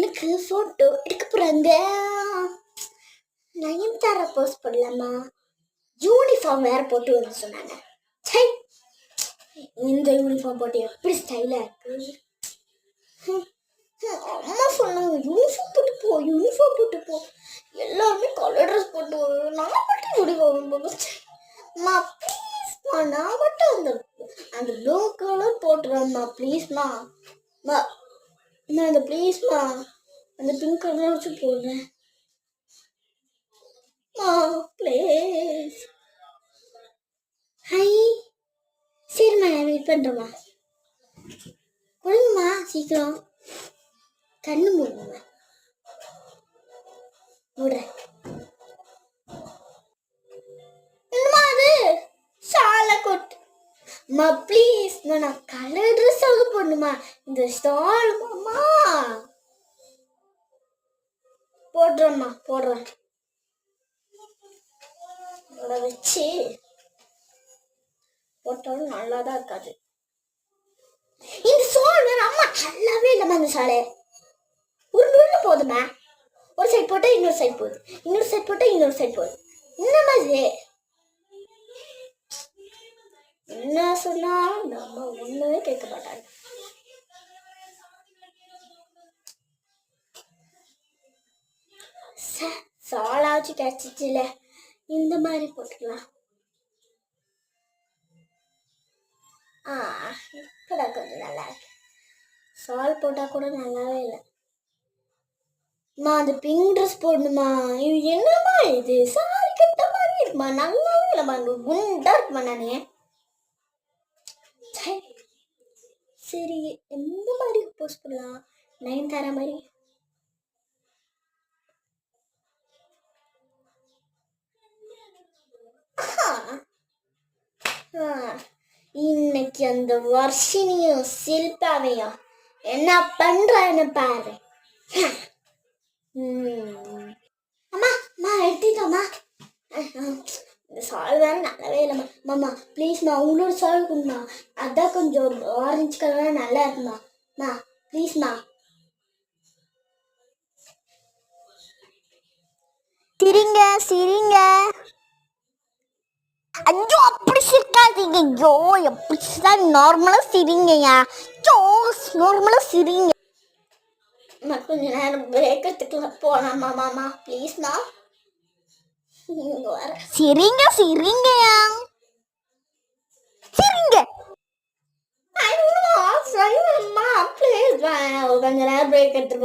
எனக்கு போட்டோ எடுக்க போறாங்க. நயன்தாரா போஸ்ட் பண்ணலாமா? யூனிஃபார்ம் வேற போட்டு வந்து சொன்னாங்க. சை, இந்த யூனிஃபார்ம் போட்டு எப்படி ஸ்டைலா இருக்கு. அம்மா சொன்னாங்க யூனிஃபார்ம் போட்டு போ, யூனிஃபார்ம் போட்டு போ. எல்லாருமே கலர் ட்ரெஸ் போட்டு வருவோம், நான் மட்டும் யூனிஃபார்ம் போட்டு. அம்மா ப்ளீஸ்மா, நான் மட்டும் அந்த ப்ளூ கலர் போட்டுறேம்மா ப்ளீஸ்மா. நான் அந்த ப்ளீஸ்மா அந்த பிங்க் கலர் வச்சு போடுறேன் ப்ளீஸ். ஹை, சரிம்மா நான் வெயிட் பண்ணுறேம்மா. கொடுங்கம்மா சீக்கிரம். கண்ணு மூடுங்கம்மா. மூடுறேன். என்னம்மா அது ஷாலை கொட்டு அம்மா ப்ளீஸ். நான் கலர் ட்ரெஸ் ஆக போடணுமா? இந்த ஸ்டால் மாமா போடுறேம்மா, போடுறேன். அதை வச்சு போட்டாலும் நல்லா தான் இருக்காது. இந்த சால் வேற அம்மா நல்லாவே இல்லைம்மா. இந்த சாலை ஒரு நூறு போதுமா? ஒரு சைட் போட்டா இன்னொரு சைட் போகுது, இன்னொரு சைட் போட்டா இன்னொரு சைட் போகுது. இந்த மாதிரி என்ன சொன்னா நம்ம ஒண்ணுமே கேட்க மாட்டாங்க. சாலாச்சு கிடைச்சிச்சுல, இந்த மாதிரி போட்டுக்கலாம். இப்பதான் கொஞ்சம் நல்லா இருக்கு. சால் போட்டா கூட நல்லாவே இல்லை. அந்த பிங்க் ட்ரெஸ் போடணுமா? இது என்னம்மா இது சாரி கட்ட மாதிரி இருக்குமா? நல்லாவே இல்லைம்மா, குண்டா இருக்குமா? நானே சரி எந்த மாதிரி போஸ்ட் பண்ணலாம்? நயன்தாரா மாதிரி. இன்னைக்கு அந்த வர்ஷினியும் சில்பாவையும் என்ன பண்றான்னு பாரு. அம்மா அம்மா எடுத்துட்டோம்மா. இந்த சால் வேற நல்லாவே இல்லைம்மா. மாமா ப்ளீஸ்மா உங்களோட சால் கொடுமா, அதான் கொஞ்சம் ஆரஞ்சு கலரா நல்லா இருக்குமா. மா ப்ளீஸ்மா. சிரிங்க சிரிங்க. ஐயோ அப்படி சிரிக்காதீங்க. ஐயோ எப்படி நார்மலா சிரிங்கய்யா. ஐயோ நார்மலா சிரிங்க. கொஞ்ச நேரம் பிரேக் எடுத்துக்கலாம் போலாமா மாமா ப்ளீஸ்மா? சிரிங்க சிரிங்கய்யா, சிரிங்க. கொஞ்ச நேரம் பிரேக் எடுத்து